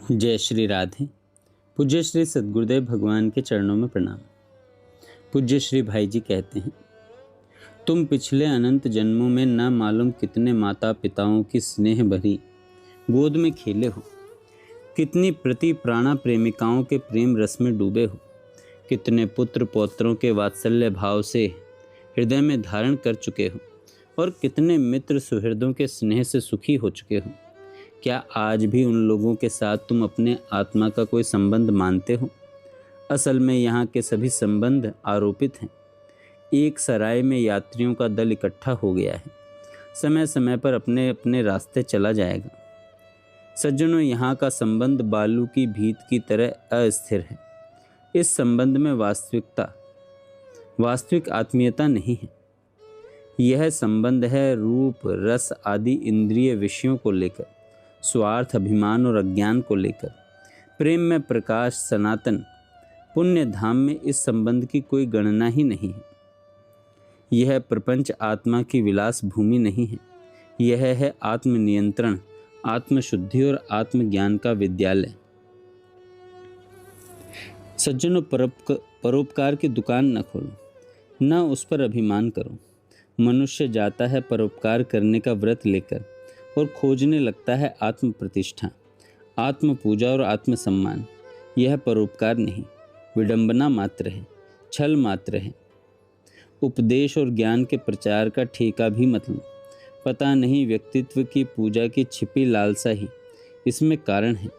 जय श्री राधे। पूज्य श्री सद्गुरुदेव भगवान के चरणों में प्रणाम। पूज्य श्री भाई जी कहते हैं, तुम पिछले अनंत जन्मों में न मालूम कितने माता पिताओं की स्नेह भरी गोद में खेले हो, कितनी प्रति प्राणा प्रेमिकाओं के प्रेम रस में डूबे हो, कितने पुत्र पौत्रों के वात्सल्य भाव से हृदय में धारण कर चुके हो और कितने मित्र सुहृदों के स्नेह से सुखी हो चुके हो। क्या आज भी उन लोगों के साथ तुम अपने आत्मा का कोई संबंध मानते हो? असल में यहाँ के सभी संबंध आरोपित हैं। एक सराय में यात्रियों का दल इकट्ठा हो गया है, समय समय पर अपने अपने रास्ते चला जाएगा। सज्जनों, यहाँ का संबंध बालू की भीत की तरह अस्थिर है। इस संबंध में वास्तविक आत्मीयता नहीं है। यह संबंध है रूप रस आदि इंद्रिय विषयों को लेकर, स्वार्थ अभिमान और अज्ञान को लेकर। प्रेम में प्रकाश सनातन पुण्य धाम में इस संबंध की कोई गणना ही नहीं है। यह प्रपंच आत्मा की विलास भूमि नहीं है। यह है आत्मनियंत्रण, आत्मशुद्धि और आत्मज्ञान का विद्यालय। सज्जनों, परोपकार की दुकान न खोलो, न उस पर अभिमान करो। मनुष्य जाता है परोपकार करने का व्रत लेकर और खोजने लगता है आत्म प्रतिष्ठा, आत्म पूजा और आत्म सम्मान। यह परोपकार नहीं, विडंबना मात्र है, छल मात्र है। उपदेश और ज्ञान के प्रचार का ठेका भी मत लो। पता नहीं व्यक्तित्व की पूजा की छिपी लालसा ही इसमें कारण है।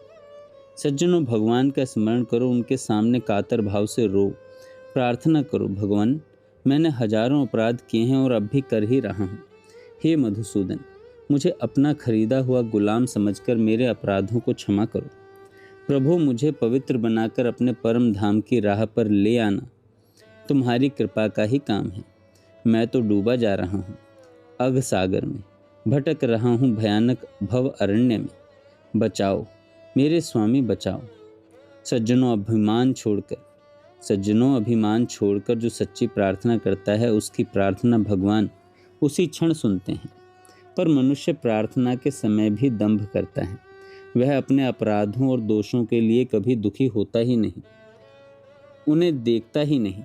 सज्जनों, भगवान का स्मरण करो, उनके सामने कातर भाव से रो, प्रार्थना करो, भगवान मैंने हजारों अपराध किए हैं और अब भी कर ही रहा हूँ। हे मधुसूदन, मुझे अपना खरीदा हुआ गुलाम समझकर मेरे अपराधों को क्षमा करो। प्रभु, मुझे पवित्र बनाकर अपने परम धाम की राह पर ले आना तुम्हारी कृपा का ही काम है। मैं तो डूबा जा रहा हूँ, अघ सागर में भटक रहा हूँ, भयानक भव अरण्य में। बचाओ मेरे स्वामी, बचाओ। सज्जनों, अभिमान छोड़कर जो सच्ची प्रार्थना करता है, उसकी प्रार्थना भगवान उसी क्षण सुनते हैं। पर मनुष्य प्रार्थना के समय भी दंभ करता है। वह अपने अपराधों और दोषों के लिए कभी दुखी होता ही नहीं, उन्हें देखता ही नहीं।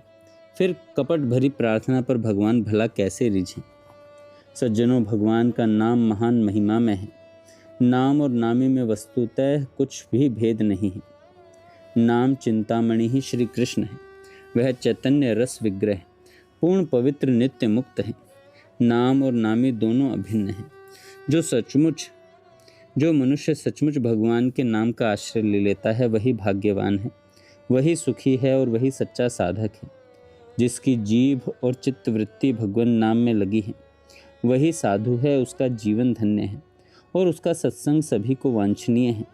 फिर कपट भरी प्रार्थना पर भगवान भला कैसे रिझें? सज्जनों, भगवान का नाम महान महिमा में है। नाम और नामी में वस्तुतः कुछ भी भेद नहीं है। नाम चिंतामणि ही श्री कृष्ण है। वह चैतन्य रस विग्रह, पूर्ण पवित्र नित्य मुक्त है। नाम और नामी दोनों अभिन्न हैं। जो मनुष्य सचमुच भगवान के नाम का आश्रय ले लेता है, वही भाग्यवान है, वही सुखी है और वही सच्चा साधक है। जिसकी जीभ और चित्तवृत्ति भगवान नाम में लगी है, वही साधु है, उसका जीवन धन्य है और उसका सत्संग सभी को वांछनीय है।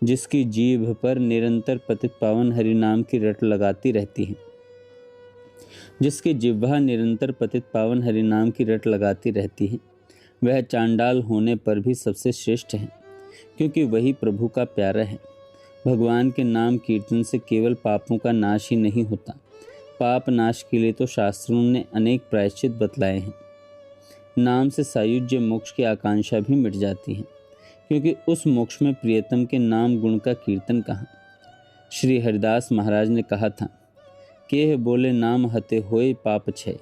जिसकी जीभ पर निरंतर पतित पावन हरि नाम की रट लगाती रहती है, जिसकी जिह्वा निरंतर पतित पावन हरि नाम की रट लगाती रहती है, वह चांडाल होने पर भी सबसे श्रेष्ठ है, क्योंकि वही प्रभु का प्यारा है। भगवान के नाम कीर्तन से केवल पापों का नाश ही नहीं होता, पाप नाश के लिए तो शास्त्रों ने अनेक प्रायश्चित बतलाए हैं। नाम से सायुज्य मोक्ष की आकांक्षा भी मिट जाती है, क्योंकि उस मोक्ष में प्रियतम के नाम गुण का कीर्तन कहाँ। श्री हरिदास महाराज ने कहा था, केह बोले नाम हते होए पाप क्षय,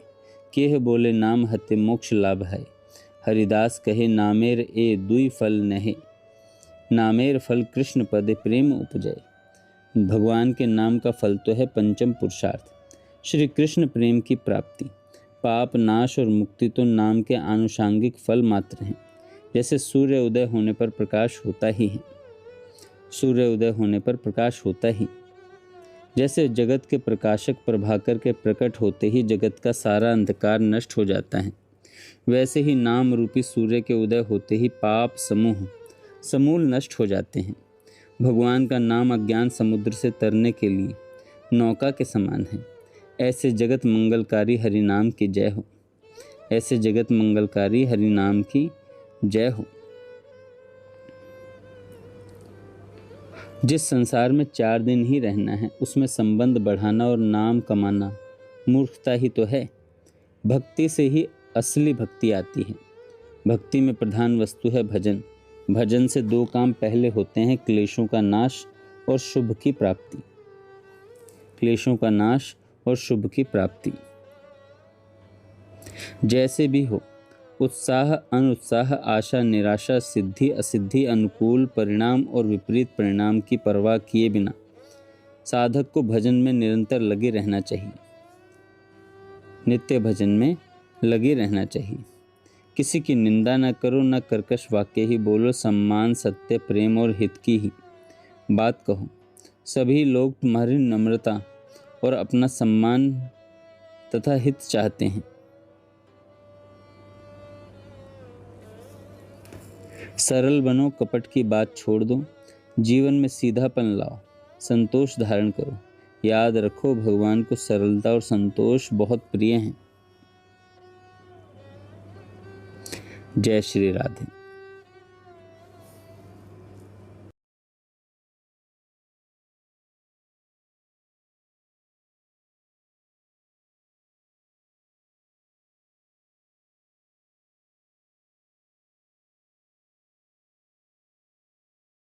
केह बोले नाम हते मोक्ष लाभ है। हरिदास कहे नामेर ए दुई फल नहे, नामेर फल कृष्ण पदे प्रेम उपजय। भगवान के नाम का फल तो है पंचम पुरुषार्थ, श्री कृष्ण प्रेम की प्राप्ति। पाप नाश और मुक्ति तो नाम के आनुषांगिक फल मात्र हैं। जैसे सूर्य उदय होने पर प्रकाश होता ही जैसे जगत के प्रकाशक प्रभाकर के प्रकट होते ही जगत का सारा अंधकार नष्ट हो जाता है, वैसे ही नाम रूपी सूर्य के उदय होते ही पाप समूल नष्ट हो जाते हैं। भगवान का नाम अज्ञान समुद्र से तरने के लिए नौका के समान है। ऐसे जगत मंगलकारी हरि नाम की जय हो। ऐसे जगत मंगलकारी हरि नाम की जय हो। जिस संसार में 4 दिन ही रहना है, उसमें संबंध बढ़ाना और नाम कमाना मूर्खता ही तो है। भक्ति से ही असली भक्ति आती है। भक्ति में प्रधान वस्तु है भजन। भजन से दो काम पहले होते हैं, क्लेशों का नाश और शुभ की प्राप्ति। क्लेशों का नाश और शुभ की प्राप्ति। जैसे भी हो, उत्साह अनुत्साह, आशा निराशा, सिद्धि असिद्धि, अनुकूल परिणाम और विपरीत परिणाम की परवाह किए बिना साधक को भजन में निरंतर लगे रहना चाहिए। नित्य भजन में लगे रहना चाहिए। किसी की निंदा न करो, न कर्कश वाक्य ही बोलो, सम्मान सत्य प्रेम और हित की ही बात कहो। सभी लोग तुम्हारी नम्रता और अपना सम्मान तथा हित चाहते हैं। सरल बनो, कपट की बात छोड़ दो, जीवन में सीधापन लाओ, संतोष धारण करो। याद रखो, भगवान को सरलता और संतोष बहुत प्रिय हैं। जय श्री राधे।